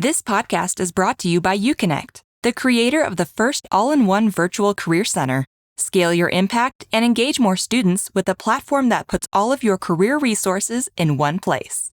This podcast is brought to you by UConnect, the creator of the first all-in-one virtual career center. Scale your impact and engage more students with a platform that puts all of your career resources in one place.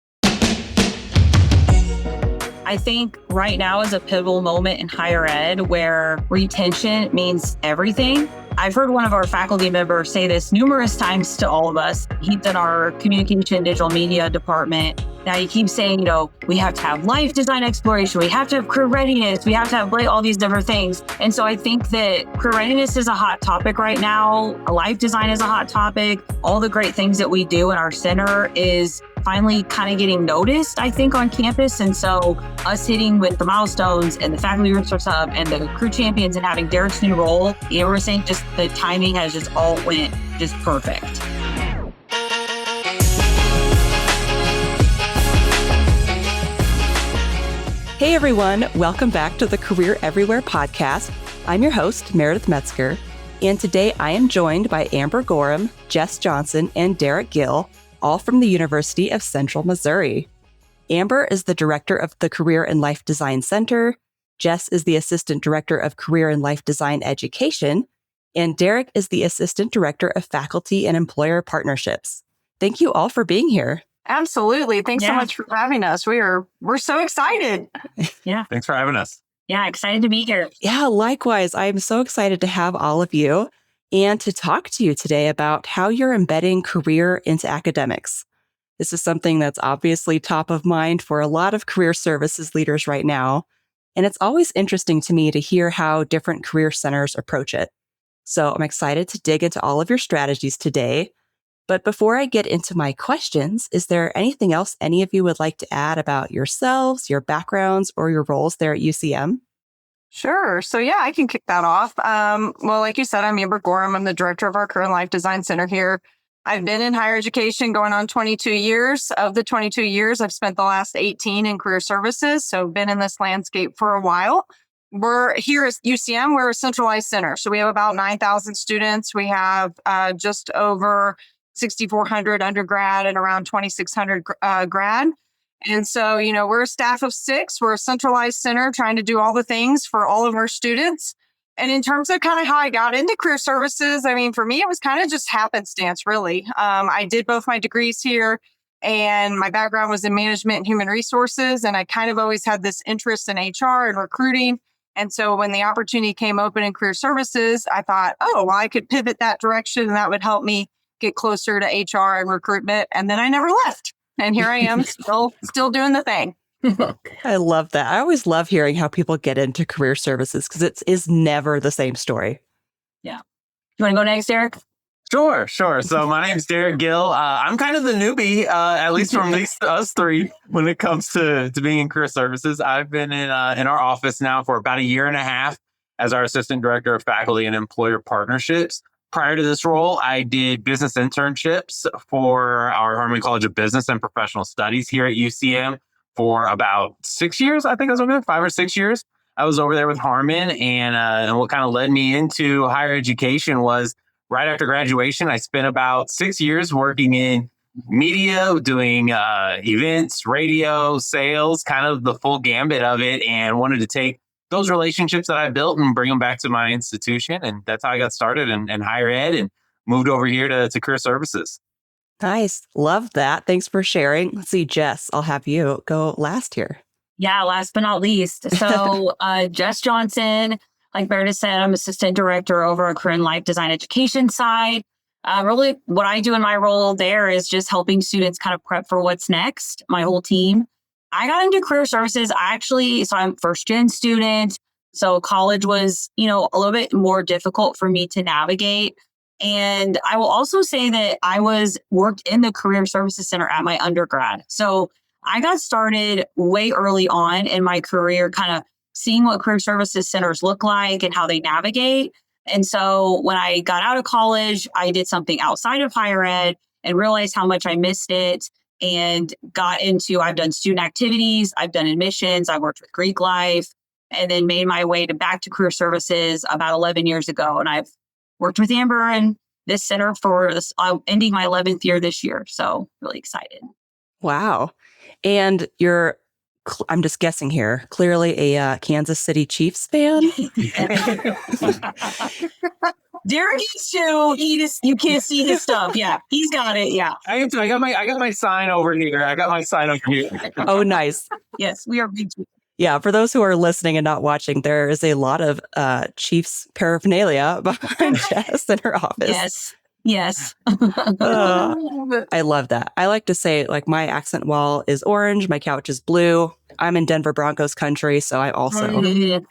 I think right now is a pivotal moment in higher ed where retention means everything. I've heard one of our faculty members say this numerous times to all of us. He's in our communication digital media department. Now he keeps saying, we have to have life design exploration. We have to have career readiness. We have to have all these different things. And so I think that career readiness is a hot topic right now. Life design is a hot topic. All the great things that we do in our center is finally kind of getting noticed, I think, on campus. And so us hitting with the milestones and the faculty resource hub and the crew champions and having Derrick's new role, we're saying just the timing has just all went just perfect. Hey everyone, welcome back to the Career Everywhere podcast. I'm your host, Meredith Metsker, and today I am joined by Amber Goreham, Jess Johnson, and Derrick Gill, all from the University of Central Missouri. Amber is the director of the Career and Life Design Center, Jess is the assistant director of Career and Life Design Education, and Derrick is the assistant director of Faculty and Employer Partnerships. Thank you all for being here. Absolutely. Thanks so much for having us. We're so excited. Yeah. Thanks for having us. Yeah, excited to be here. Yeah, likewise. I'm so excited to have all of you and to talk to you today about how you're embedding career into academics. This is something that's obviously top of mind for a lot of career services leaders right now. And it's always interesting to me to hear how different career centers approach it. So I'm excited to dig into all of your strategies today. But before I get into my questions, is there anything else any of you would like to add about yourselves, your backgrounds, or your roles there at UCM? Sure. So yeah, I can kick that off. Well, like you said, I'm Amber Goreham. I'm the director of our Career and Life Design Center here. I've been in higher education going on 22 years. Of the 22 years, I've spent the last 18 in career services. So been in this landscape for a while. We're here at UCM. We're a centralized center. So we have about 9,000 students. We have just over 6,400 undergrad and around 2,600 grad. And so, we're a staff of 6. We're a centralized center trying to do all the things for all of our students. And in terms of kind of how I got into career services, for me, it was kind of just happenstance, really. I did both my degrees here, and my background was in management and human resources. And I kind of always had this interest in HR and recruiting. And so when the opportunity came open in career services, I thought, I could pivot that direction and that would help me get closer to HR and recruitment. And then I never left. And here I am still doing the thing. I love that. I always love hearing how people get into career services because it is never the same story. Yeah. You want to go next, Derrick? Sure. So my name's Derrick Gill. I'm kind of the newbie, at least from us three, when it comes to being in career services. I've been in our office now for about a year and a half as our assistant director of faculty and employer partnerships. Prior to this role, I did business internships for our Harmony College of Business and Professional Studies here at UCM for about 6 years. I think I was over there, 5 or 6 years. I was over there with Harmon, and what kind of led me into higher education was right after graduation, I spent about 6 years working in media, doing events, radio, sales, kind of the full gambit of it, and wanted to take those relationships that I built and bring them back to my institution. And that's how I got started in higher ed and moved over here to career services. Nice. Love that. Thanks for sharing. Let's see, Jess, I'll have you go last here. Yeah, last but not least. So Jess Johnson, like Meredith said, I'm assistant director over our Career and Life Design Education side. Really, what I do in my role there is just helping students kind of prep for what's next, my whole team. I got into career services so I'm first gen student. So college was, a little bit more difficult for me to navigate. And I will also say that I worked in the Career Services Center at my undergrad. So I got started way early on in my career, kind of seeing what career services centers look like and how they navigate. And so when I got out of college, I did something outside of higher ed and realized how much I missed it. And I've done student activities, I've done admissions, I've worked with Greek life, and then made my way back to career services about 11 years ago. And I've worked with Amber and this center for this, ending my 11th year this year. So really excited. Wow. And your I'm just guessing here, clearly a Kansas City Chiefs fan. Derrick is too. You can't see his stuff. Yeah, he's got it. Yeah. I got my sign over here. Oh, nice. Yes, we are big. Yeah, for those who are listening and not watching, there is a lot of Chiefs paraphernalia behind Jess in her office. Yes. I love that. I like to say, like, my accent wall is orange, my couch is blue. I'm in Denver Broncos country, so I also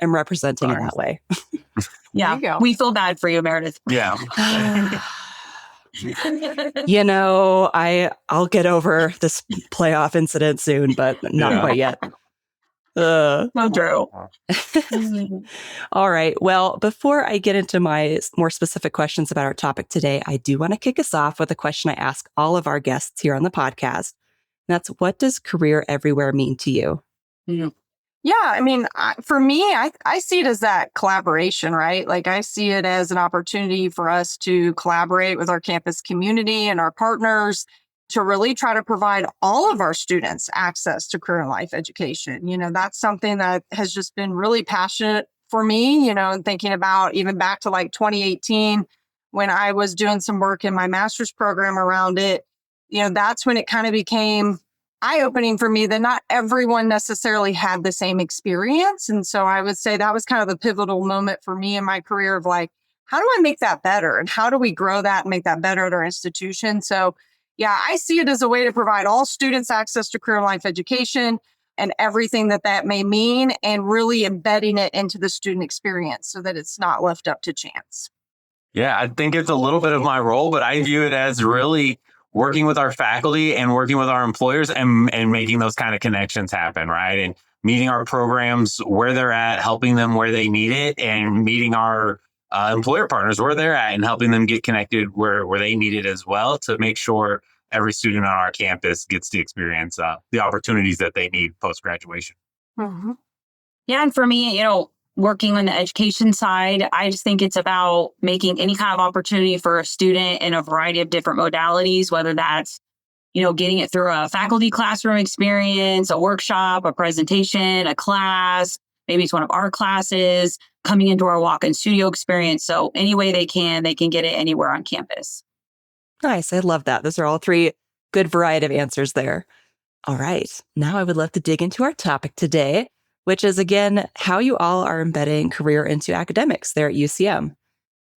am representing in that way. Yeah, we feel bad for you, Meredith. Yeah. I'll get over this playoff incident soon, but not quite yet. No, Drew. All right. Well, before I get into my more specific questions about our topic today, I do want to kick us off with a question I ask all of our guests here on the podcast. That's, what does career everywhere mean to you? Yeah, I mean, for me, I see it as that collaboration, right? Like, I see it as an opportunity for us to collaborate with our campus community and our partners to really try to provide all of our students access to career and life education. That's something that has just been really passionate for me, and thinking about even back to like 2018, when I was doing some work in my master's program around it, that's when it kind of became eye-opening for me that not everyone necessarily had the same experience. And so I would say that was kind of the pivotal moment for me in my career of like, how do I make that better? And how do we grow that and make that better at our institution? So yeah, I see it as a way to provide all students access to career and life education and everything that may mean, and really embedding it into the student experience so that it's not left up to chance. Yeah, I think it's a little bit of my role, but I view it as really working with our faculty and working with our employers and making those kind of connections happen, right? And meeting our programs where they're at, helping them where they need it, and meeting our employer partners where they're at and helping them get connected where they need it as well, to make sure every student on our campus gets to experience the opportunities that they need post-graduation. Mm-hmm. Yeah, and for me, working on the education side, I just think it's about making any kind of opportunity for a student in a variety of different modalities, whether that's, getting it through a faculty classroom experience, a workshop, a presentation, a class, maybe it's one of our classes, coming into our walk-in studio experience. So any way they can get it anywhere on campus. Nice. I love that. Those are all three good variety of answers there. All right. Now I would love to dig into our topic today, which is, again, how you all are embedding career into academics there at UCM.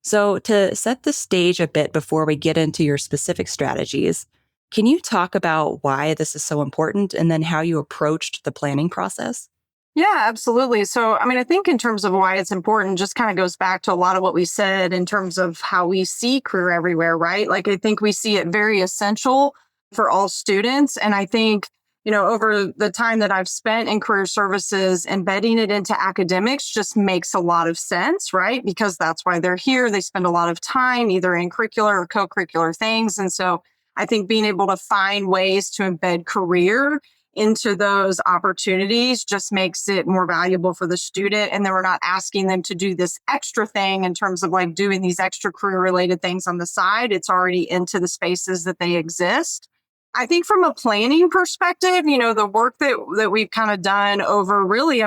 So to set the stage a bit before we get into your specific strategies, can you talk about why this is so important and then how you approached the planning process? Yeah, absolutely. So, I think in terms of why it's important, just kind of goes back to a lot of what we said in terms of how we see career everywhere, right? Like, I think we see it very essential for all students. And I think, over the time that I've spent in career services, embedding it into academics just makes a lot of sense, right? Because that's why they're here. They spend a lot of time either in curricular or co-curricular things. And so I think being able to find ways to embed career into those opportunities just makes it more valuable for the student. And then we're not asking them to do this extra thing in terms of like doing these extra career related things on the side. It's already into the spaces that they exist. I think from a planning perspective, the work that we've kind of done over really,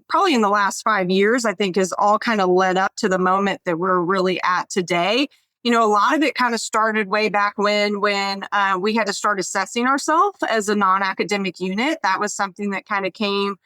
probably in the last 5 years, I think has all kind of led up to the moment that we're really at today. A lot of it kind of started way back when we had to start assessing ourselves as a non-academic unit. That was something that kind of came,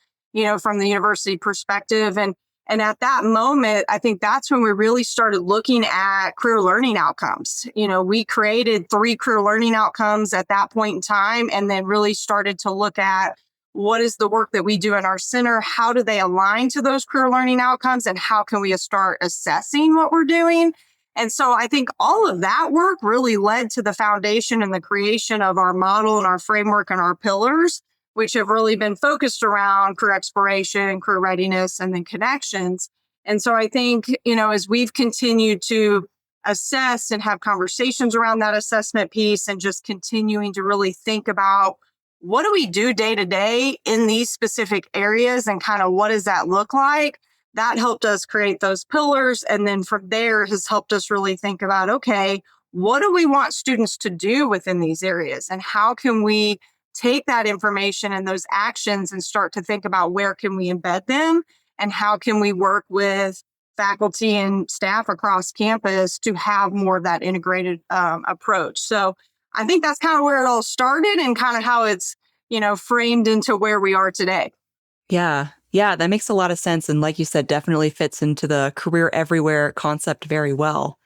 from the university perspective. And at that moment, I think that's when we really started looking at career learning outcomes. We created 3 career learning outcomes at that point in time, and then really started to look at what is the work that we do in our center? How do they align to those career learning outcomes? And how can we start assessing what we're doing? And so I think all of that work really led to the foundation and the creation of our model and our framework and our pillars, which have really been focused around career exploration, career readiness, and then connections. And so I think, as we've continued to assess and have conversations around that assessment piece and just continuing to really think about what do we do day to day in these specific areas and kind of what does that look like? That helped us create those pillars. And then from there has helped us really think about, okay, what do we want students to do within these areas? And how can we take that information and those actions and start to think about where can we embed them and how can we work with faculty and staff across campus to have more of that integrated approach. So I think that's kind of where it all started and kind of how it's, framed into where we are today. Yeah. Yeah, that makes a lot of sense. And like you said, definitely fits into the career everywhere concept very well.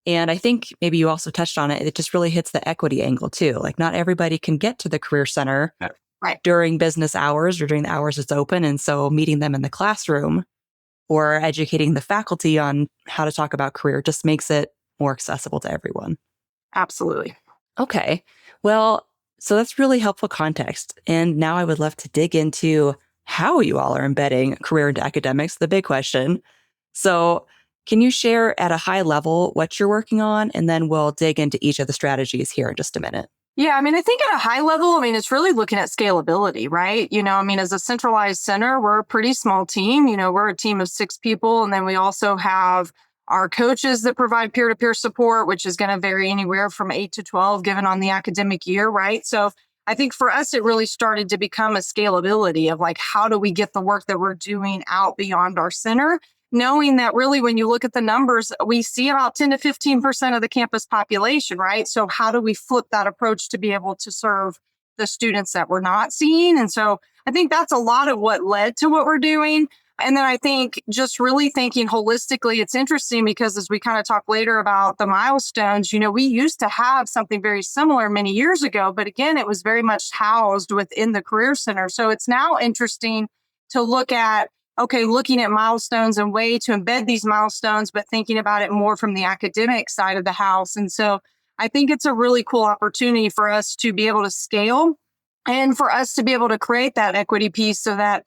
And I think maybe you also touched on it. It just really hits the equity angle too. Like not everybody can get to the career center during business hours or during the hours it's open. And so meeting them in the classroom or educating the faculty on how to talk about career just makes it more accessible to everyone. Absolutely. Okay. Well, so that's really helpful context. And now I would love to dig into how you all are embedding career into academics, the big question. So can you share at a high level what you're working on? And then we'll dig into each of the strategies here in just a minute. Yeah, I think at a high level, it's really looking at scalability, right? As a centralized center, we're a pretty small team. We're a team of 6 people. And then we also have our coaches that provide peer-to-peer support, which is going to vary anywhere from 8 to 12, given on the academic year, right? So I think for us, it really started to become a scalability of like, how do we get the work that we're doing out beyond our center? Knowing that really, when you look at the numbers, we see about 10 to 15% of the campus population, right? So how do we flip that approach to be able to serve the students that we're not seeing? And so I think that's a lot of what led to what we're doing. And then I think just really thinking holistically, it's interesting because as we kind of talk later about the milestones, we used to have something very similar many years ago, but again, it was very much housed within the Career Center. So it's now interesting to look at, looking at milestones and way to embed these milestones, but thinking about it more from the academic side of the house. And so I think it's a really cool opportunity for us to be able to scale and for us to be able to create that equity piece so that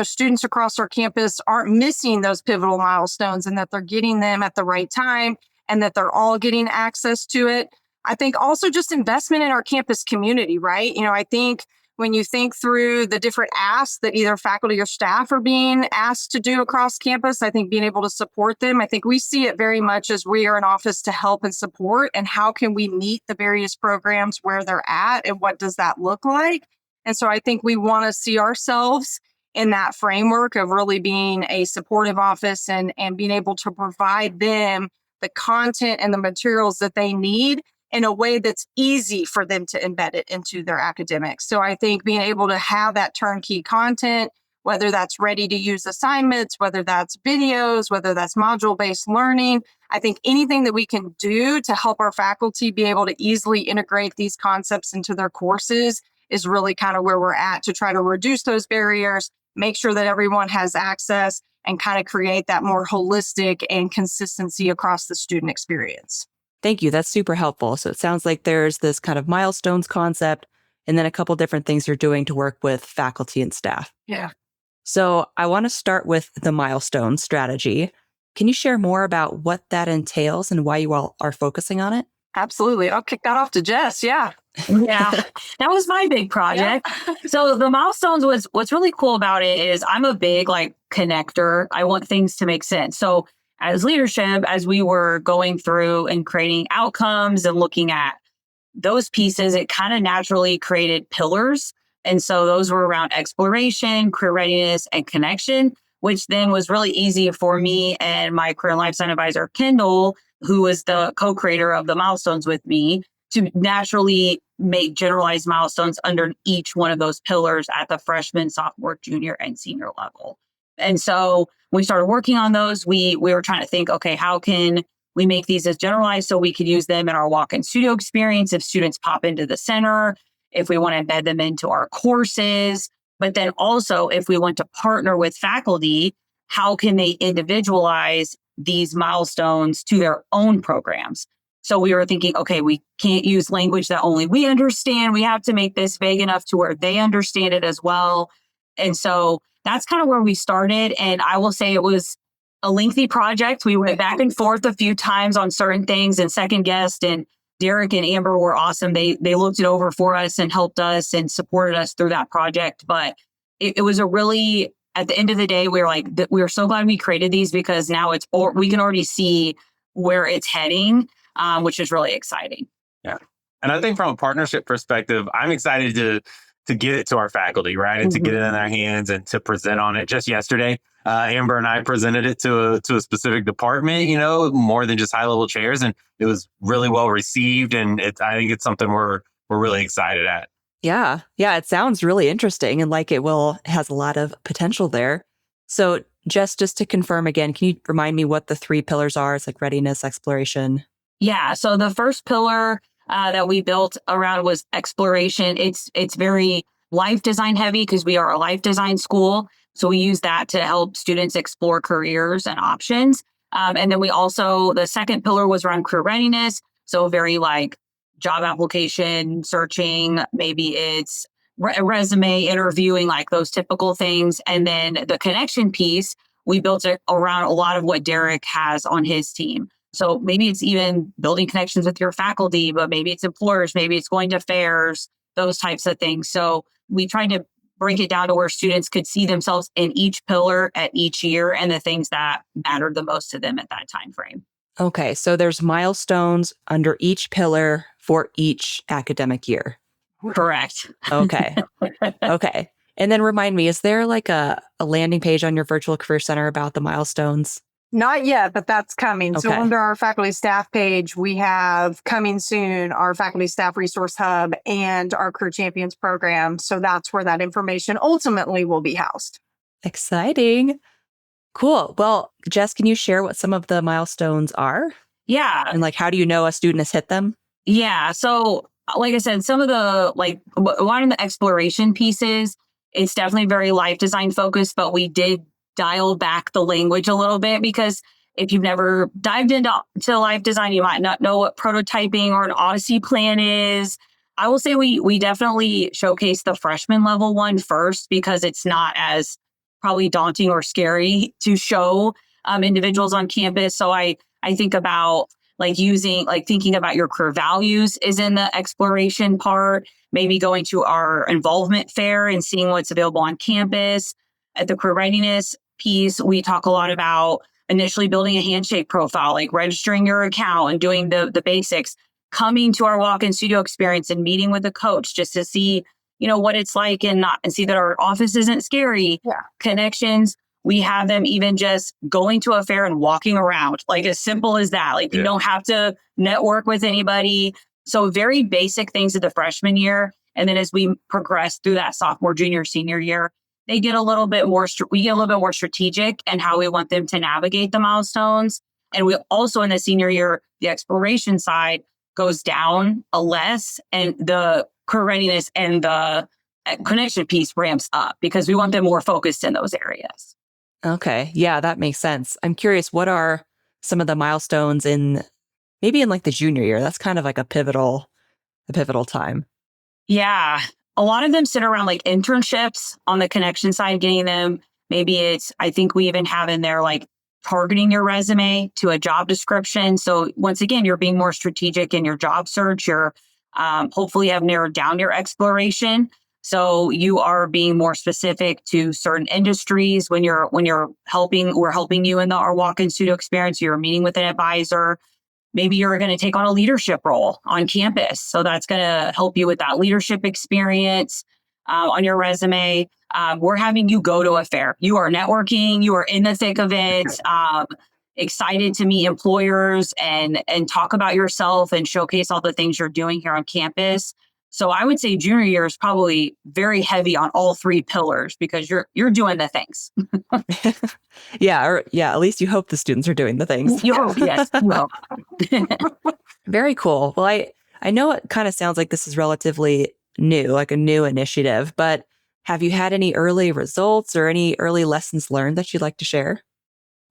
students across our campus aren't missing those pivotal milestones and that they're getting them at the right time and that they're all getting access to it. I think also just investment in our campus community, right? I think when you think through the different asks that either faculty or staff are being asked to do across campus, I think being able to support them, I think we see it very much as we are an office to help and support, and how can we meet the various programs where they're at and what does that look like? And so I think we want to see ourselves in that framework of really being a supportive office and being able to provide them the content and the materials that they need in a way that's easy for them to embed it into their academics. So I think being able to have that turnkey content, whether that's ready to use assignments, whether that's videos, whether that's module-based learning, I think anything that we can do to help our faculty be able to easily integrate these concepts into their courses is really kind of where we're at to try to reduce those barriers, make sure that everyone has access, and kind of create that more holistic and consistency across the student experience. Thank you. That's super helpful. So it sounds like there's this kind of milestones concept and then a couple different things you're doing to work with faculty and staff. Yeah. So I want to start with the milestone strategy. Can you share more about what that entails and why you all are focusing on it? Absolutely. I'll kick that off to Jess. Yeah. Yeah, that was my big project. Yeah. So the milestones what's really cool about it is I'm a big connector. I want things to make sense. So as leadership, as we were going through and creating outcomes and looking at those pieces, it kind of naturally created pillars. And so those were around exploration, career readiness, and connection, which then was really easy for me and my career and life design advisor, Kendall, who was the co-creator of the milestones with me, to naturally make generalized milestones under each one of those pillars at the freshman, sophomore, junior, and senior level. And so when we started working on those, we were trying to think, okay, how can we make these as generalized so we could use them in our walk-in studio experience if students pop into the center, if we want to embed them into our courses, but then also if we want to partner with faculty, how can they individualize these milestones to their own programs? So we were thinking, okay, we can't use language that only we understand. We have to make this vague enough to where they understand it as well. And so that's kind of where we started. And I will say it was a lengthy project. We went back and forth a few times on certain things and second guessed. And Derrick and Amber were awesome. They looked it over for us and helped us and supported us through that project. But it was a really, at the end of the day, we were so glad we created these because now we can already see where it's heading, which is really exciting. Yeah. And I think from a partnership perspective, I'm excited to get it to our faculty, right? And to get it in their hands and to present on it. Just yesterday, Amber and I presented it to a specific department, more than just high level chairs. And it was really well received. And I think it's something we're really excited at. Yeah. Yeah. It sounds really interesting and like has a lot of potential there. So just to confirm again, can you remind me what the 3 pillars are? It's like readiness, exploration. Yeah. So the first pillar that we built around was exploration. It's very life design heavy because we are a life design school. So we use that to help students explore careers and options. And then the second pillar was around career readiness. So very like job application, searching, maybe it's resume, interviewing, like those typical things. And then the connection piece, we built it around a lot of what Derrick has on his team. So maybe it's even building connections with your faculty, but maybe it's employers, maybe it's going to fairs, those types of things. So we tried to break it down to where students could see themselves in each pillar at each year and the things that mattered the most to them at that time frame. Okay, so there's milestones under each pillar for each academic year. Correct. Okay. Okay. And then remind me, is there like a landing page on your virtual career center about the milestones? Not yet, but that's coming. So Okay. under our faculty staff page, we have coming soon our faculty staff resource hub and our Career Champions program. So that's where that information ultimately will be housed. Exciting. Cool. Well, Jess, can you share what some of the milestones are? Yeah. And like, how do you know a student has hit them? Yeah. So like I said, some of the, one of the exploration pieces, it's definitely very life design focused, but we did dial back the language a little bit because if you've never dived into life design, you might not know what prototyping or an Odyssey plan is. I will say we definitely showcase the freshman level one first because it's not as probably daunting or scary to show individuals on campus. So I think about thinking about your career values is in the exploration part, maybe going to our involvement fair and seeing what's available on campus. At the career readiness piece, we talk a lot about initially building a handshake profile, like registering your account and doing the basics, coming to our walk-in studio experience and meeting with a coach just to see, what it's like and see that our office isn't scary. Yeah. Connections. We have them even just going to a fair and walking around, like as simple as that. Like you don't have to network with anybody. So very basic things of the freshman year. And then as we progress through that sophomore, junior, senior year, we get a little bit more strategic in how we want them to navigate the milestones. And we also in the senior year, the exploration side goes down a less and the career readiness and the connection piece ramps up because we want them more focused in those areas. Okay. Yeah, that makes sense. I'm curious, what are some of the milestones maybe in like the junior year? That's kind of like a pivotal time. Yeah. A lot of them sit around like internships on the connection side, getting them. Maybe I think we even have in there like targeting your resume to a job description. So once again, you're being more strategic in your job search. You're hopefully have narrowed down your exploration. So you are being more specific to certain industries when we're helping you in our walk-in studio experience. You're meeting with an advisor. Maybe you're going to take on a leadership role on campus. So that's going to help you with that leadership experience on your resume. We're having you go to a fair. You are networking. You are in the thick of it. Excited to meet employers and talk about yourself and showcase all the things you're doing here on campus. So I would say junior year is probably very heavy on all 3 pillars because you're doing the things. At least you hope the students are doing the things. You hope, yes. Well. Very cool. Well, I know it kind of sounds like this is relatively new, like a new initiative, but have you had any early results or any early lessons learned that you'd like to share?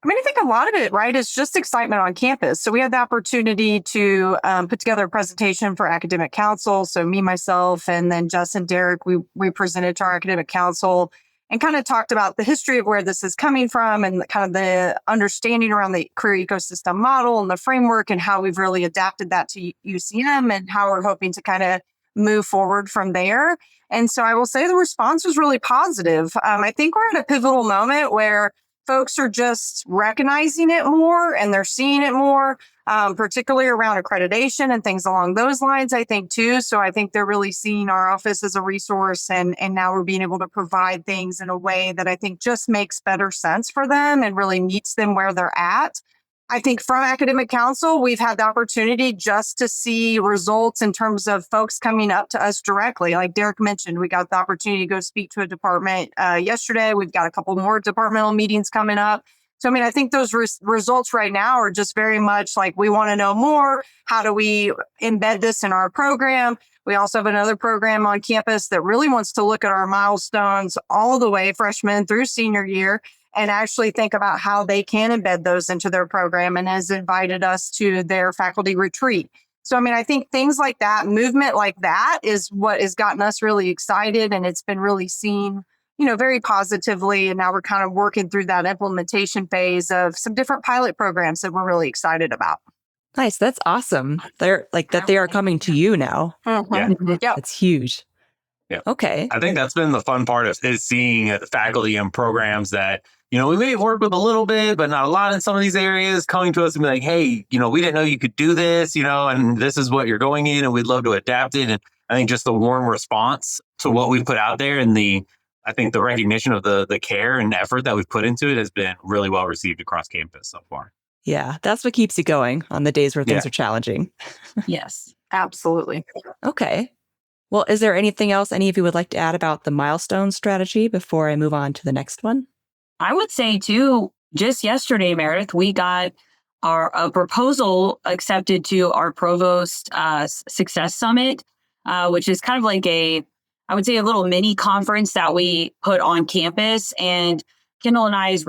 I mean, I think a lot of it, right, is just excitement on campus. So we had the opportunity to put together a presentation for academic council. So me, myself, and then Jess and Derrick, we presented to our academic council and kind of talked about the history of where this is coming from and kind of the understanding around the career ecosystem model and the framework and how we've really adapted that to UCM and how we're hoping to kind of move forward from there. And so I will say the response was really positive. I think we're at a pivotal moment where folks are just recognizing it more and they're seeing it more, particularly around accreditation and things along those lines, I think, too. So I think they're really seeing our office as a resource. And now we're being able to provide things in a way that I think just makes better sense for them and really meets them where they're at. I think from Academic Council, we've had the opportunity just to see results in terms of folks coming up to us directly. Like Derrick mentioned, we got the opportunity to go speak to a department yesterday. We've got a couple more departmental meetings coming up. So, I mean, I think those results right now are just very much like, we want to know more. How do we embed this in our program? We also have another program on campus that really wants to look at our milestones all the way freshman through senior year and actually think about how they can embed those into their program, and has invited us to their faculty retreat. So, I mean, I think things like that, movement like that, is what has gotten us really excited, and it's been really seen, very positively. And now we're kind of working through that implementation phase of some different pilot programs that we're really excited about. Nice. That's awesome. They're like that. They are coming to you now. Mm-hmm. Yeah. That's huge. Yeah. Okay. I think that's been the fun part of is seeing faculty and programs that, we may have worked with a little bit, but not a lot in some of these areas, coming to us and be like, hey, we didn't know you could do this, and this is what you're going in, and we'd love to adapt it. And I think just the warm response to what we put out there, and I think the recognition of the care and effort that we've put into it has been really well received across campus so far. Yeah, that's what keeps you going on the days where things are challenging. Yes, absolutely. Okay. Well, is there anything else any of you would like to add about the milestone strategy before I move on to the next one? I would say, too, just yesterday, Meredith, we got a proposal accepted to our Provost Success Summit, which is kind of like I would say a little mini conference that we put on campus. And Kendall and I's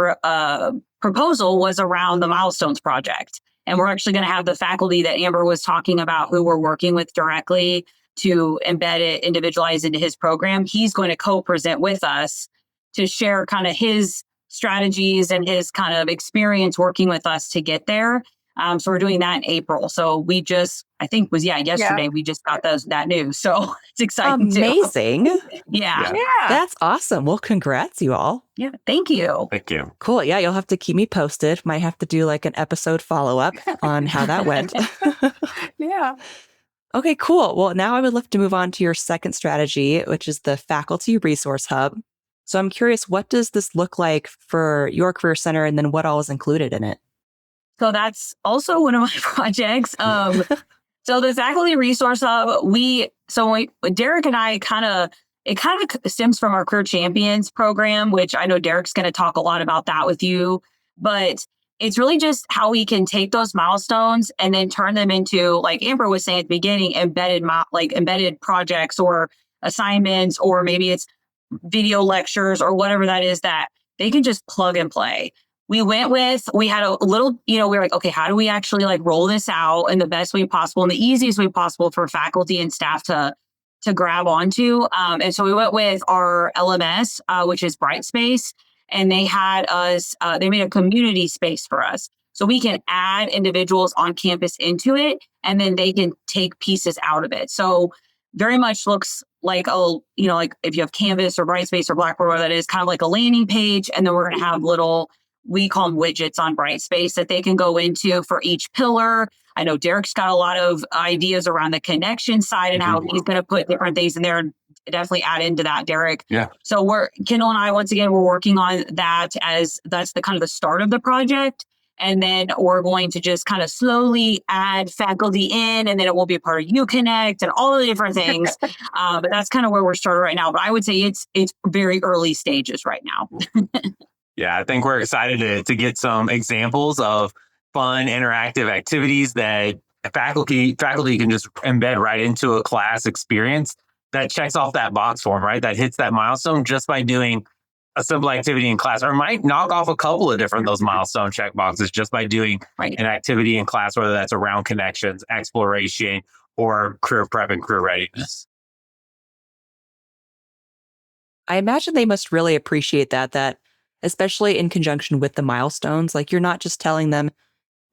proposal was around the Milestones Project. And we're actually going to have the faculty that Amber was talking about, who we're working with directly to embed it, individualize into his program. He's going to co-present with us to share kind of his strategies and his kind of experience working with us to get there. So we're doing that in April. So we just, I think yesterday, we just got that news. So it's exciting. Amazing. Yeah. That's awesome. Well, congrats, you all. Yeah. Thank you. Thank you. Cool. Yeah. You'll have to keep me posted. Might have to do like an episode follow-up on how that went. Yeah. Okay, cool. Well, now I would love to move on to your second strategy, which is the Faculty Resource Hub. So I'm curious, what does this look like for your Career Center, and then what all is included in it? So that's also one of my projects. So the Faculty Resource Hub, Derrick and I it kind of stems from our Career Champions program, which I know Derrick's going to talk a lot about that with you. But it's really just how we can take those milestones and then turn them into, like Amber was saying at the beginning, embedded projects or assignments, or maybe it's video lectures or whatever that is that they can just plug and play. We had a little, we were like, okay, how do we actually roll this out in the best way possible and the easiest way possible for faculty and staff to grab onto? And so we went with our LMS, which is Brightspace. And they had us, they made a community space for us. So we can add individuals on campus into it, and then they can take pieces out of it. So very much looks like, like if you have Canvas or Brightspace or Blackboard, whatever that is, kind of like a landing page. And then we're going to have we call them widgets on Brightspace that they can go into for each pillar. I know Derrick's got a lot of ideas around the connection side and how he's going to put different things in there, and definitely add into that, Derrick. Yeah. So Kendall and I, once again, we're working on that as that's the kind of the start of the project. And then we're going to just kind of slowly add faculty in, and then it will be a part of UConnect and all the different things. But that's kind of where we're started right now. But I would say it's very early stages right now. Yeah, I think we're excited to get some examples of fun, interactive activities that faculty can just embed right into a class experience that checks off that box for them, right? That hits that milestone just by doing a simple activity in class, or might knock off a couple of different those milestone check boxes just by doing an activity in class, whether that's around connections, exploration, or career prep and career readiness. I imagine they must really appreciate that especially in conjunction with the milestones, like you're not just telling them,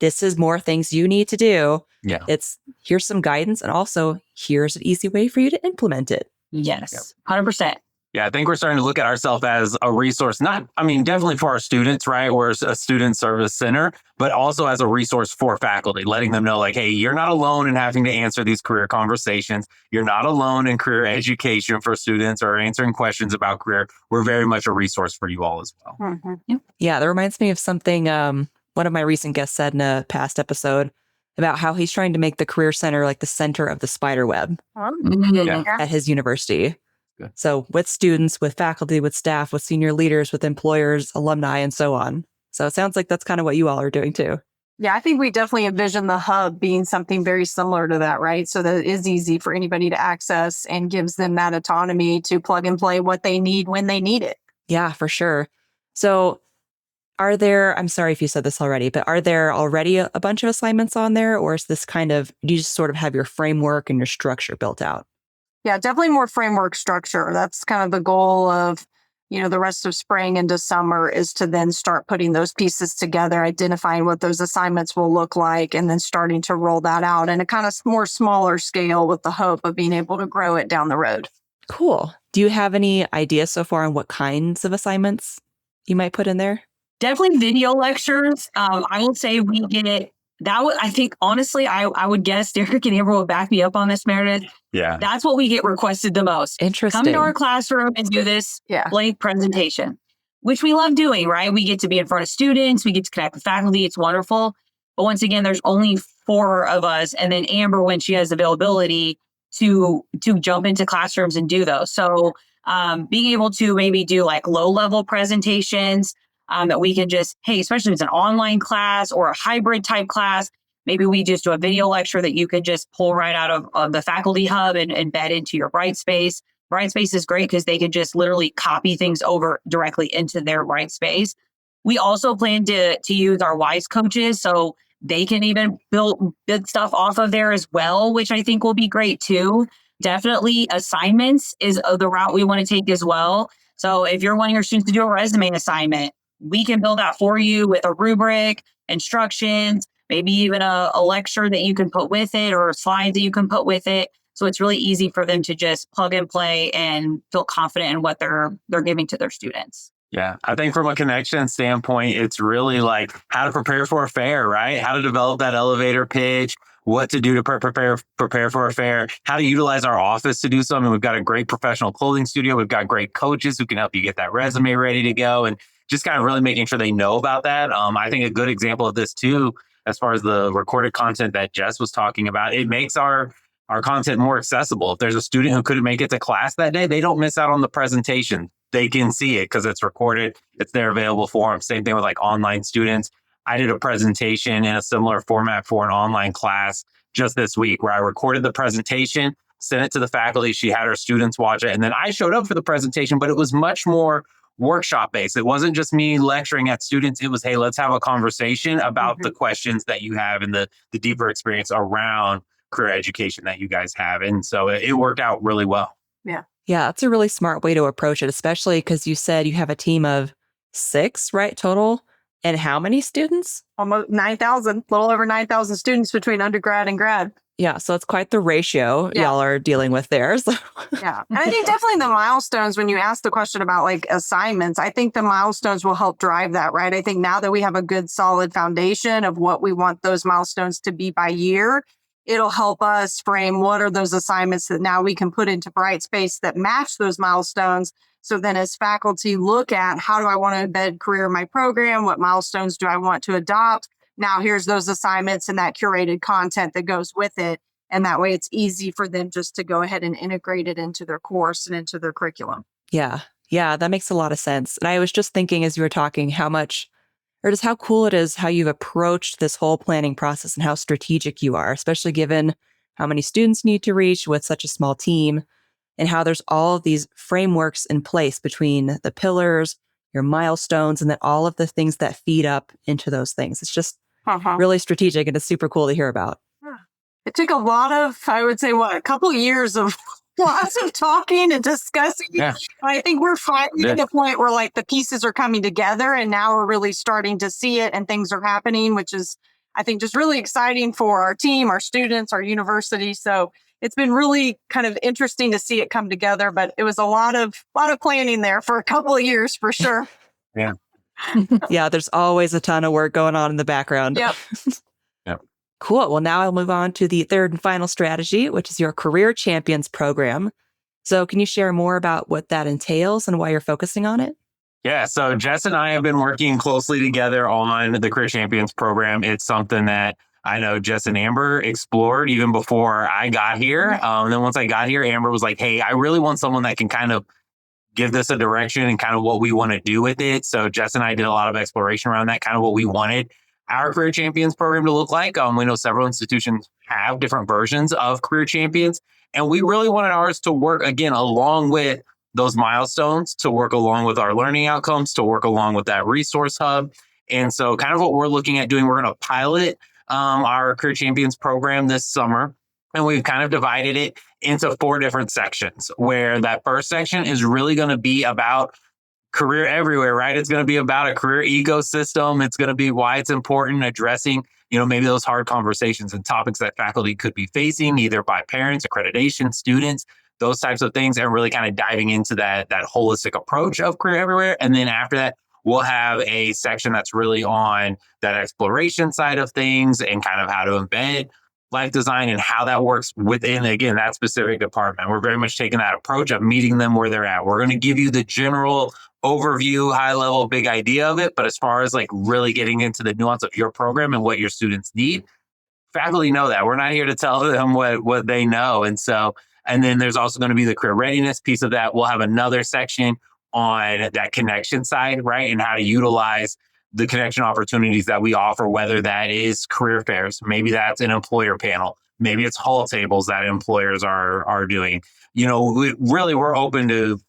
this is more things you need to do. Yeah. It's here's some guidance, and also here's an easy way for you to implement it. Yes, 100%. Yeah, I think we're starting to look at ourselves as a resource, definitely for our students, right? We're a student service center, but also as a resource for faculty, letting them know like, hey, you're not alone in having to answer these career conversations. You're not alone in career education for students or answering questions about career. We're very much a resource for you all as well. Mm-hmm. Yeah, that reminds me of something one of my recent guests said in a past episode about how he's trying to make the Career Center like the center of the spider web at his university. Good. So with students, with faculty, with staff, with senior leaders, with employers, alumni, and so on. So it sounds like that's kind of what you all are doing too. Yeah, I think we definitely envision the hub being something very similar to that, right? So that it is easy for anybody to access and gives them that autonomy to plug and play what they need when they need it. Yeah, for sure. So are there, I'm sorry if you said this already, but are there already a bunch of assignments on there? Or is this kind of, do you just sort of have your framework and your structure built out? Yeah, definitely more framework structure. That's kind of the goal of, the rest of spring into summer is to then start putting those pieces together, identifying what those assignments will look like, and then starting to roll that out in a kind of more smaller scale with the hope of being able to grow it down the road. Cool. Do you have any ideas so far on what kinds of assignments you might put in there? Definitely video lectures. I would say we get it. I think, honestly, I would guess Derrick and Amber will back me up on this, Meredith. Yeah. That's what we get requested the most. Interesting. Come into our classroom and do this blank presentation, which we love doing, right? We get to be in front of students. We get to connect with faculty. It's wonderful. But once again, there's only 4 of us. And then Amber, when she has availability to jump into classrooms and do those. So being able to maybe do like low-level presentations, that we can just, hey, especially if it's an online class or a hybrid type class, maybe we just do a video lecture that you could just pull right out of the faculty hub and embed into your Brightspace. Brightspace is great because they can just literally copy things over directly into their Brightspace. We also plan to use our WISE coaches, so they can even build stuff off of there as well, which I think will be great too. Definitely assignments is the route we want to take as well. So if you're wanting your students to do a resume assignment, we can build that for you with a rubric, instructions, maybe even a lecture that you can put with it or slides that you can put with it. So it's really easy for them to just plug and play and feel confident in what they're giving to their students. Yeah, I think from a connection standpoint, it's really like how to prepare for a fair, right? How to develop that elevator pitch, what to do to prepare for a fair, how to utilize our office to do so. I mean, we've got a great professional clothing studio. We've got great coaches who can help you get that resume ready to go, and just kind of really making sure they know about that. I think a good example of this too, as far as the recorded content that Jess was talking about, it makes our content more accessible. If there's a student who couldn't make it to class that day, they don't miss out on the presentation. They can see it because it's recorded. It's there available for them. Same thing with like online students. I did a presentation in a similar format for an online class just this week where I recorded the presentation, sent it to the faculty. She had her students watch it. And then I showed up for the presentation, but it was much more workshop based. It wasn't just me lecturing at students. It was, hey, let's have a conversation about the questions that you have and the deeper experience around career education that you guys have. And so it worked out really well. Yeah. Yeah, that's a really smart way to approach it, especially because you said you have a team of 6, right, total? And how many students? Almost 9,000, a little over 9,000 students between undergrad and grad. Yeah, so it's quite the ratio y'all are dealing with there. So. Yeah. And I think definitely the milestones, when you ask the question about like assignments, I think the milestones will help drive that, right? I think now that we have a good solid foundation of what we want those milestones to be by year, it'll help us frame what are those assignments that now we can put into Brightspace that match those milestones. So then as faculty look at how do I want to embed career in my program? What milestones do I want to adopt? Now here's those assignments and that curated content that goes with it. And that way it's easy for them just to go ahead and integrate it into their course and into their curriculum. Yeah, that makes a lot of sense. And I was just thinking as you were talking how cool it is how you've approached this whole planning process and how strategic you are, especially given how many students you need to reach with such a small team and how there's all of these frameworks in place between the pillars, your milestones, and then all of the things that feed up into those things. It's just really strategic and it's super cool to hear about. It took a lot of, I would say, a couple of years of lots of talking and discussing. Yeah. I think we're finally at the point where like the pieces are coming together and now we're really starting to see it and things are happening, which is, I think, just really exciting for our team, our students, our university. So it's been really kind of interesting to see it come together, but it was a lot of planning there for a couple of years for sure. Yeah. Yeah, there's always a ton of work going on in the background. Yep. Yep. Cool. Well, now I'll move on to the third and final strategy, which is your Career Champions program. So can you share more about what that entails and why you're focusing on it? Yeah, so Jess and I have been working closely together on the Career Champions program. It's something that I know Jess and Amber explored even before I got here. And then once I got here, Amber was like, hey, I really want someone that can kind of give this a direction and kind of what we want to do with it. So Jess and I did a lot of exploration around that, kind of what we wanted our Career Champions program to look like. We know several institutions have different versions of Career Champions, and we really wanted ours to work, again, along with those milestones, to work along with our learning outcomes, to work along with that resource hub. And so kind of what we're looking at doing, we're going to pilot our Career Champions program this summer. And we've kind of divided it into 4 different sections, where that first section is really going to be about career everywhere, right? It's going to be about a career ecosystem. It's going to be why it's important, addressing, maybe those hard conversations and topics that faculty could be facing, either by parents, accreditation, students, those types of things, and really kind of diving into that holistic approach of career everywhere. And then after that, we'll have a section that's really on that exploration side of things and kind of how to embed life design and how that works within, again, that specific department. We're very much taking that approach of meeting them where they're at. We're going to give you the general overview, high level, big idea of it. But as far as like really getting into the nuance of your program and what your students need, faculty know that. We're not here to tell them what they know. And then there's also going to be the career readiness piece of that. We'll have another section on that connection side, right? And how to utilize the connection opportunities that we offer, whether that is career fairs, maybe that's an employer panel, maybe it's hall tables that employers are doing. We're open to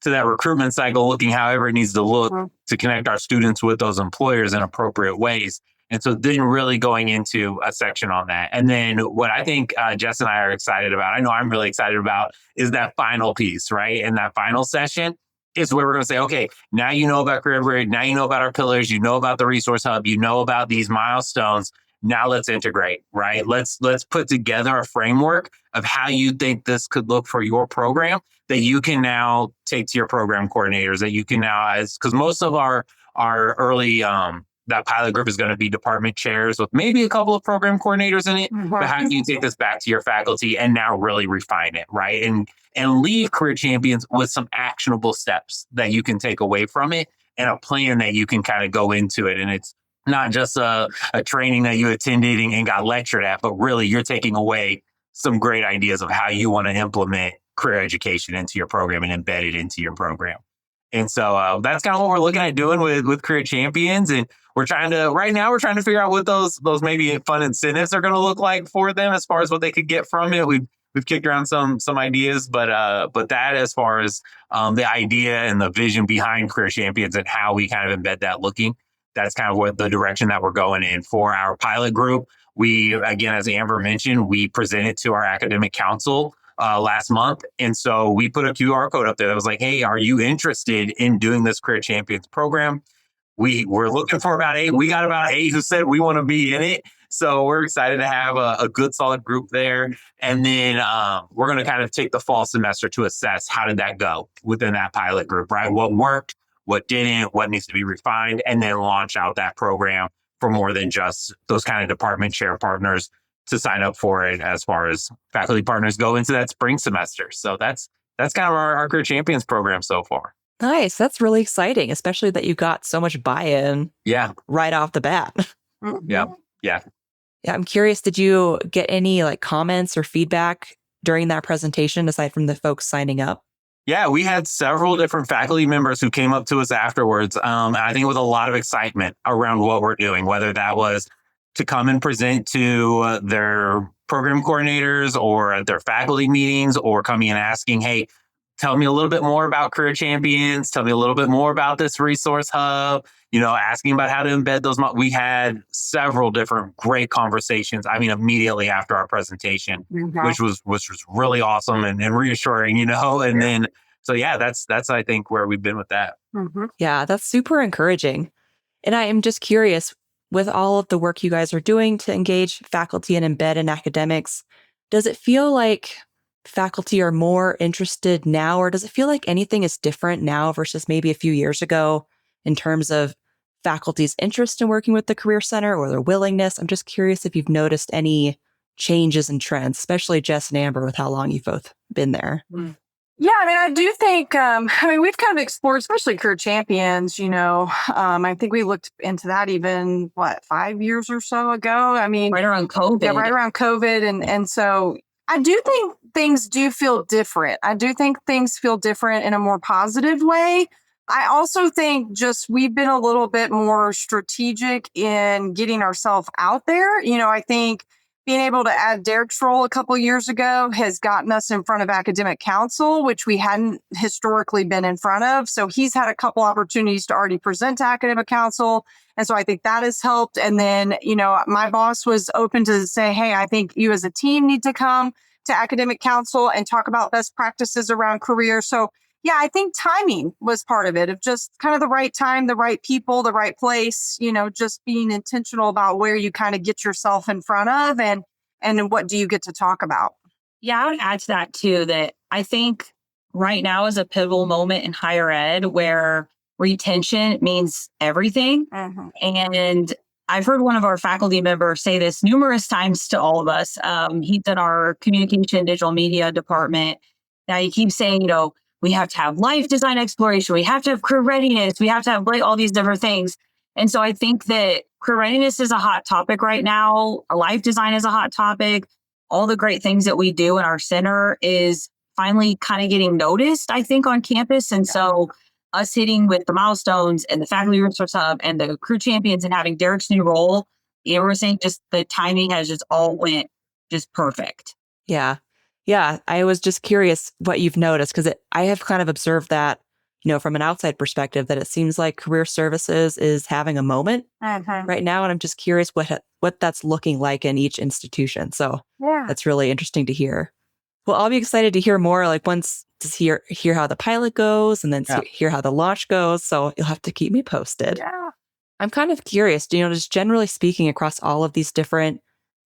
that recruitment cycle, looking however it needs to look to connect our students with those employers in appropriate ways. And so then really going into a section on that. And then what I think Jess and I are excited about, I know I'm really excited about, is that final piece, right? And that final session is where we're going to say, okay, now you know about Career Everywhere, now you know about our pillars, you know about the resource hub, you know about these milestones. Now let's integrate, right? Let's put together a framework of how you think this could look for your program that you can now take to your program coordinators, that you can now, because most of our early that pilot group is going to be department chairs with maybe a couple of program coordinators in it. But how can you take this back to your faculty and now really refine it, right? And leave Career Champions with some actionable steps that you can take away from it and a plan that you can kind of go into it. And it's not just a training that you attended and got lectured at, but really you're taking away some great ideas of how you want to implement career education into your program and embed it into your program. And so that's kind of what we're looking at doing with Career Champions. And right now we're trying to figure out what those maybe fun incentives are going to look like for them as far as what they could get from it. We've kicked around some ideas, but that as far as the idea and the vision behind Career Champions and how we kind of embed that that's kind of what the direction that we're going in for our pilot group. We, again, as Amber mentioned, we presented to our academic council last month. And so we put a QR code up there that was like, hey, are you interested in doing this Career Champions program? We're looking for about 8. We got about 8 who said we want to be in it. So we're excited to have a good, solid group there. And then we're going to kind of take the fall semester to assess how did that go within that pilot group, right? What worked, what didn't, what needs to be refined, and then launch out that program for more than just those kind of department chair partners to sign up for it as far as faculty partners go into that spring semester. So that's kind of our Career Champions program so far. Nice. That's really exciting, especially that you got so much buy-in right off the bat. Yeah. Yeah, I'm curious, did you get any comments or feedback during that presentation aside from the folks signing up? Yeah, we had several different faculty members who came up to us afterwards. I think with a lot of excitement around what we're doing, whether that was to come and present to their program coordinators or at their faculty meetings, or coming and asking, hey, tell me a little bit more about Career Champions. Tell me a little bit more about this resource hub, asking about how to embed those. We had several different great conversations. I mean, immediately after our presentation, which was really awesome and reassuring, and then, so yeah, that's, I think, where we've been with that. Yeah, that's super encouraging. And I am just curious, with all of the work you guys are doing to engage faculty and embed in academics, Does it feel like faculty are more interested now, or does it feel like anything is different now versus maybe a few years ago in terms of faculty's interest in working with the Career Center or their willingness? I'm just curious if you've noticed any changes and trends, especially Jess and Amber with how long you've both been there. Yeah, I mean, I do think, we've kind of explored, especially career champions, I think we looked into that even, 5 years or so ago? I mean, Right around COVID. yeah, right around COVID. And so I do think things do feel different. I do think things feel different in a more positive way. I also think just we've been a little bit more strategic in getting ourselves out there. I think being able to add Derrick's role a couple years ago has gotten us in front of academic council, which we hadn't historically been in front of. So he's had a couple opportunities to already present to academic council. And so I think that has helped. And then, my boss was open to say, hey, I think you as a team need to come to academic council and talk about best practices around career. So yeah, I think timing was part of it, of just kind of the right time, the right people, the right place, just being intentional about where you kind of get yourself in front of and what do you get to talk about. Yeah, I would add to that too, that I think right now is a pivotal moment in higher ed where retention means everything. Mhm. And I've heard one of our faculty members say this numerous times to all of us. He's in our communication digital media department. Now he keeps saying, we have to have life design exploration. We have to have career readiness. We have to have all these different things. And so I think that career readiness is a hot topic right now. Life design is a hot topic. All the great things that we do in our center is finally kind of getting noticed, I think, on campus. And so us hitting with the milestones and the faculty resource hub and the crew champions and having Derrick's new role, we're saying just the timing has just all went just perfect. Yeah. Yeah. I was just curious what you've noticed because I have kind of observed that, from an outside perspective, that it seems like career services is having a moment right now. And I'm just curious what that's looking like in each institution. So that's really interesting to hear. Well, I'll be excited to hear more once to hear how the pilot goes and then hear how the launch goes. So you'll have to keep me posted. Yeah. I'm kind of curious, just generally speaking across all of these different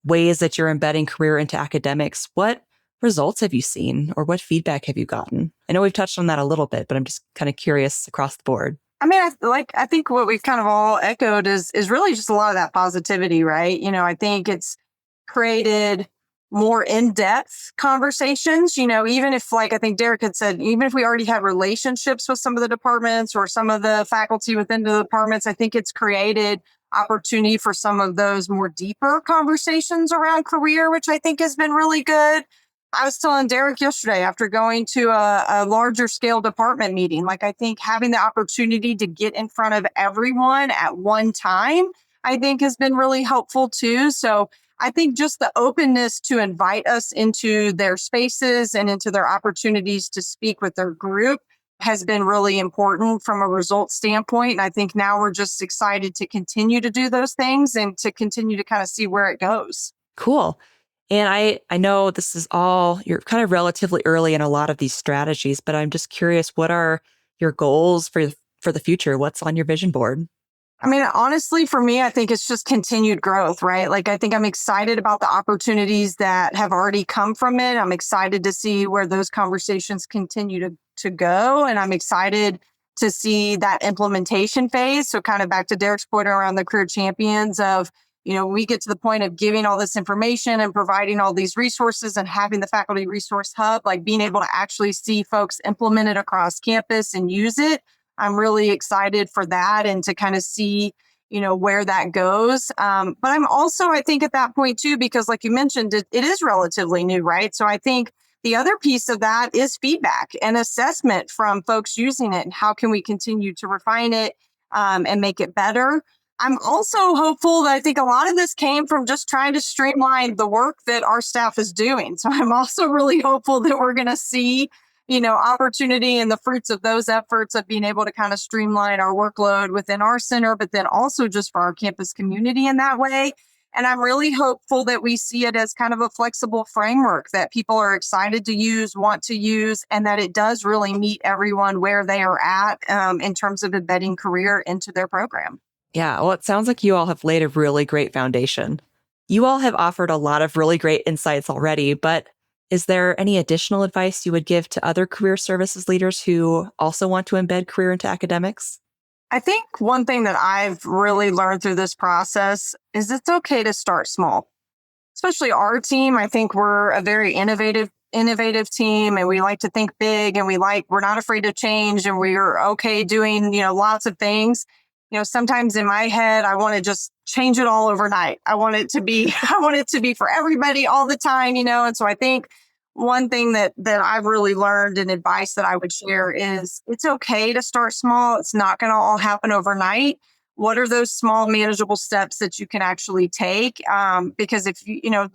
ways that you're embedding career into academics, what results have you seen or what feedback have you gotten? I know we've touched on that a little bit, but I'm just kind of curious across the board. I mean, I think what we've kind of all echoed is really just a lot of that positivity, right? I think it's created more in-depth conversations, even if I think Derrick had said, even if we already had relationships with some of the departments or some of the faculty within the departments, I think it's created opportunity for some of those more deeper conversations around career, which I think has been really good. I was telling Derrick yesterday after going to a larger scale department meeting, I think having the opportunity to get in front of everyone at one time, I think has been really helpful too. So I think just the openness to invite us into their spaces and into their opportunities to speak with their group has been really important from a results standpoint. And I think now we're just excited to continue to do those things and to continue to kind of see where it goes. Cool. And I know this is you're kind of relatively early in a lot of these strategies, but I'm just curious, what are your goals for the future? What's on your vision board? I mean, honestly, for me, I think it's just continued growth, right? I think I'm excited about the opportunities that have already come from it. I'm excited to see where those conversations continue to go. And I'm excited to see that implementation phase. So kind of back to Derrick's point around the career champions of, we get to the point of giving all this information and providing all these resources and having the faculty resource hub, being able to actually see folks implement it across campus and use it. I'm really excited for that and to kind of see, where that goes. But I'm also, I think at that point too, because like you mentioned, it is relatively new, right? So I think the other piece of that is feedback and assessment from folks using it and how can we continue to refine it and make it better. I'm also hopeful that I think a lot of this came from just trying to streamline the work that our staff is doing. So I'm also really hopeful that we're going to see, opportunity and the fruits of those efforts of being able to kind of streamline our workload within our center, but then also just for our campus community in that way. And I'm really hopeful that we see it as kind of a flexible framework that people are excited to use, want to use, and that it does really meet everyone where they are at in terms of embedding career into their program. Yeah, well, it sounds like you all have laid a really great foundation. You all have offered a lot of really great insights already, but is there any additional advice you would give to other career services leaders who also want to embed career into academics? I think one thing that I've really learned through this process is it's okay to start small. Especially our team, I think we're a very innovative team, and we like to think big, and we're not afraid to change, and we're okay doing, lots of things. Sometimes in my head, I want to just change it all overnight. I want it to be for everybody all the time, and so I think one thing that I've really learned and advice that I would share is it's okay to start small. It's not going to all happen overnight. What are those small manageable steps that you can actually take? Because if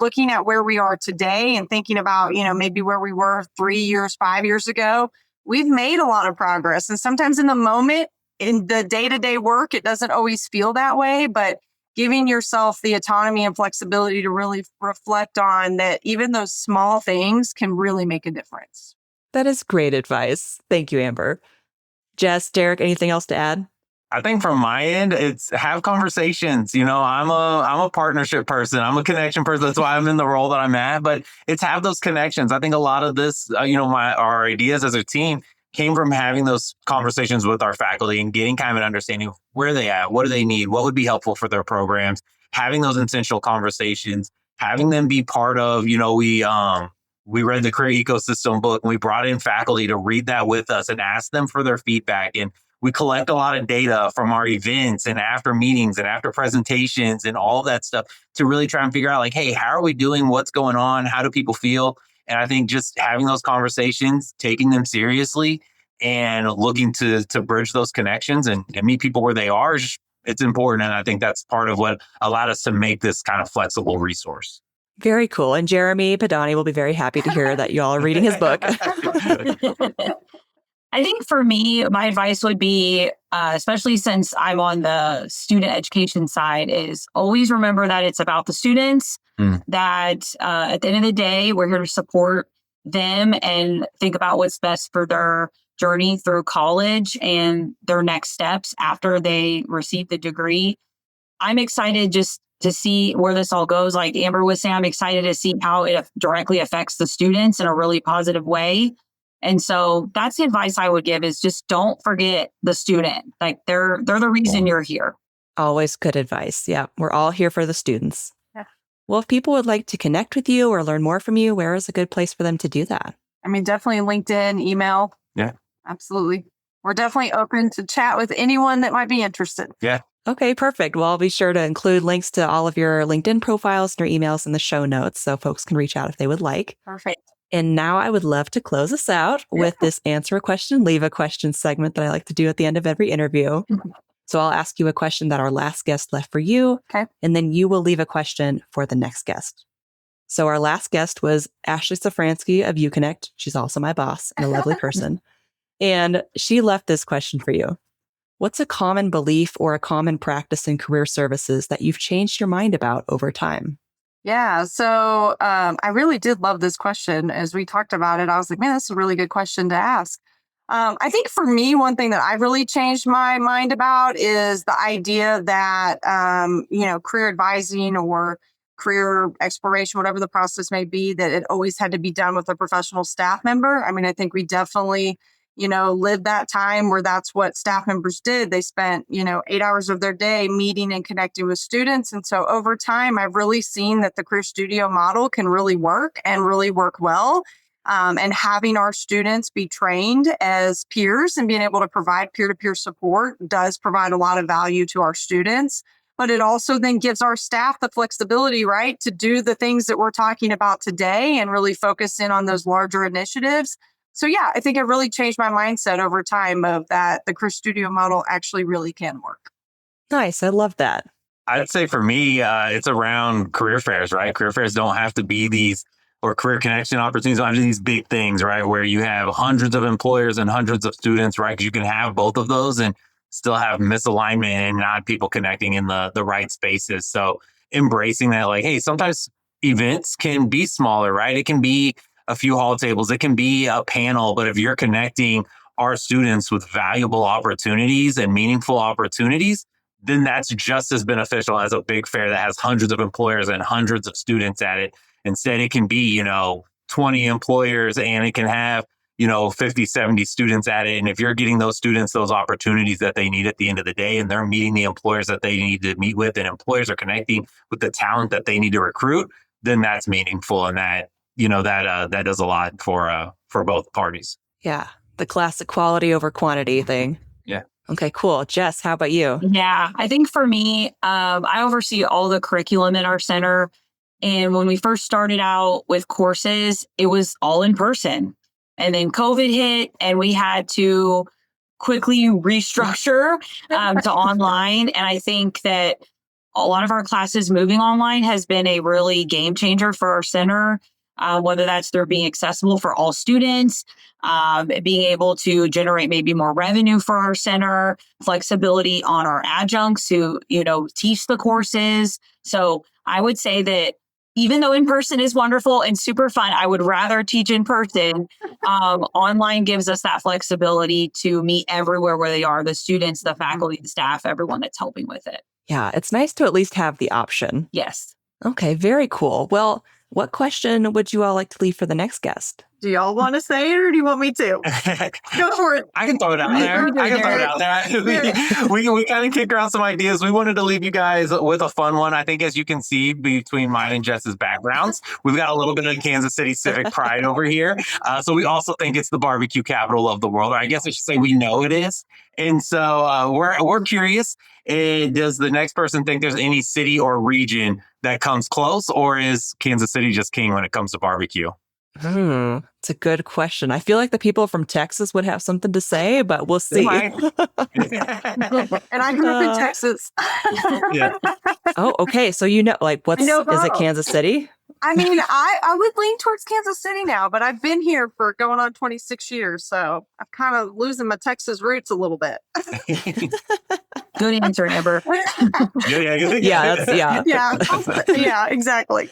looking at where we are today and thinking about, maybe where we were 3 years, 5 years ago, we've made a lot of progress. And sometimes in the moment, in the day-to-day work, it doesn't always feel that way, but giving yourself the autonomy and flexibility to really reflect on that, even those small things can really make a difference. That is great advice. Thank you, Amber. Jess, Derrick, anything else to add? I think from my end, it's have conversations. I'm a partnership person. I'm a connection person. That's why I'm in the role that I'm at. But it's have those connections. I think a lot of this, our ideas as a team came from having those conversations with our faculty and getting kind of an understanding of where they at, what do they need, what would be helpful for their programs, having those essential conversations, having them be part of, we read the career ecosystem book and we brought in faculty to read that with us and ask them for their feedback. And we collect a lot of data from our events and after meetings and after presentations and all that stuff to really try and figure out hey, how are we doing? What's going on? How do people feel? And I think just having those conversations, taking them seriously and looking to bridge those connections and meet people where they are, it's important. And I think that's part of what allowed us to make this kind of flexible resource. Very cool. And Jeremy Padani will be very happy to hear that you all are reading his book. I think for me, my advice would be, especially since I'm on the student education side, is always remember that it's about the students, that at the end of the day, we're here to support them and think about what's best for their journey through college and their next steps after they receive the degree. I'm excited just to see where this all goes. Like Amber was saying, I'm excited to see how it directly affects the students in a really positive way. And so that's the advice I would give is just don't forget the student. Like they're the reason you're here. Always good advice. Yeah, we're all here for the students. Yeah. Well, if people would like to connect with you or learn more from you, where is a good place for them to do that? I mean, definitely LinkedIn, email. Yeah. Absolutely. We're definitely open to chat with anyone that might be interested. Yeah. Okay, perfect. Well, I'll be sure to include links to all of your LinkedIn profiles and your emails in the show notes so folks can reach out if they would like. Perfect. And now I would love to close us out with this answer a question, leave a question segment that I like to do at the end of every interview. So I'll ask you a question that our last guest left for you. Okay. And then you will leave a question for the next guest. So our last guest was Ashley Safransky of UConnect. She's also my boss and a lovely person. And she left this question for you. What's a common belief or a common practice in career services that you've changed your mind about over time? Yeah. So I really did love this question. As we talked about it, I was like, man, that's a really good question to ask. I think for me, one thing that I really changed my mind about is the idea that, career advising or career exploration, whatever the process may be, that it always had to be done with a professional staff member. I mean, I think we definitely lived that time where that's what staff members did. They spent, 8 hours of their day meeting and connecting with students. And so over time, I've really seen that the Career Studio model can really work and really work well. And having our students be trained as peers and being able to provide peer-to-peer support does provide a lot of value to our students. But it also then gives our staff the flexibility, right, to do the things that we're talking about today and really focus in on those larger initiatives. So yeah, I think it really changed my mindset over time of that the Career Studio model actually really can work. Nice. I love that. I'd say for me, it's around career fairs, right? Career fairs don't have to be these, or career connection opportunities, don't have to be these big things, right? Where you have hundreds of employers and hundreds of students, right? Because you can have both of those and still have misalignment and not people connecting in the right spaces. So embracing that, like, hey, sometimes events can be smaller, right? It can be a few hall tables, it can be a panel, but if you're connecting our students with valuable opportunities and meaningful opportunities, then that's just as beneficial as a big fair that has hundreds of employers and hundreds of students at it. Instead, it can be, 20 employers and it can have, 50, 70 students at it. And if you're getting those students those opportunities that they need at the end of the day, and they're meeting the employers that they need to meet with, and employers are connecting with the talent that they need to recruit, then that's meaningful. And that, that does a lot for both parties. Yeah. The classic quality over quantity thing. Yeah. Okay, cool. Jess, how about you? Yeah, I think for me, I oversee all the curriculum in our center. And when we first started out with courses, it was all in person. And then COVID hit and we had to quickly restructure to online. And I think that a lot of our classes moving online has been a really game changer for our center, whether that's through being accessible for all students, being able to generate maybe more revenue for our center, flexibility on our adjuncts who, teach the courses. So I would say that even though in-person is wonderful and super fun, I would rather teach in person. Online gives us that flexibility to meet everywhere where they are, the students, the faculty, the staff, everyone that's helping with it. Yeah, it's nice to at least have the option. Yes. Okay, very cool. Well, what question would you all like to leave for the next guest? Do y'all want to say it or do you want me to? Go for it. I can throw it out there. We kind of kicked around some ideas. We wanted to leave you guys with a fun one. I think, as you can see between mine and Jess's backgrounds, we've got a little bit of Kansas City civic pride over here. So we also think it's the barbecue capital of the world. Or I guess I should say we know it is. And so we're curious. Does the next person think there's any city or region that comes close, or is Kansas City just king when it comes to barbecue? It's a good question. I feel like the people from Texas would have something to say, but we'll see. And I grew up in Texas. Yeah. Oh, okay. So is it Kansas City? I mean, I would lean towards Kansas City now, but I've been here for going on 26 years. So I'm kind of losing my Texas roots a little bit. Good answer, Amber. Yeah, exactly.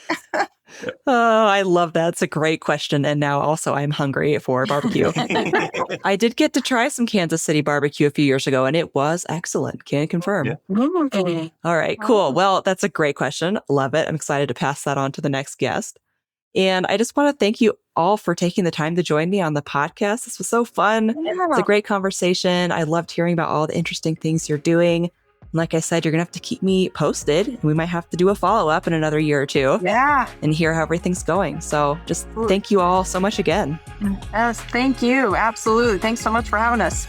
Oh, I love that. It's a great question. And now also I'm hungry for barbecue. I did get to try some Kansas City barbecue a few years ago, and it was excellent. Can confirm. Yeah. All right, cool. Well, that's a great question. Love it. I'm excited to pass that on to the next guest. And I just want to thank you all for taking the time to join me on the podcast. This was so fun. Yeah. It's a great conversation. I loved hearing about all the interesting things you're doing. Like I said, you're going to have to keep me posted. We might have to do a follow-up in another year or two. Yeah. And hear how everything's going. So just thank you all so much again. Yes, thank you. Absolutely. Thanks so much for having us.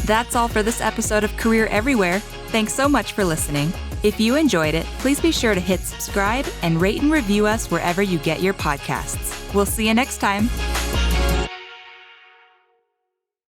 That's all for this episode of Career Everywhere. Thanks so much for listening. If you enjoyed it, please be sure to hit subscribe and rate and review us wherever you get your podcasts. We'll see you next time.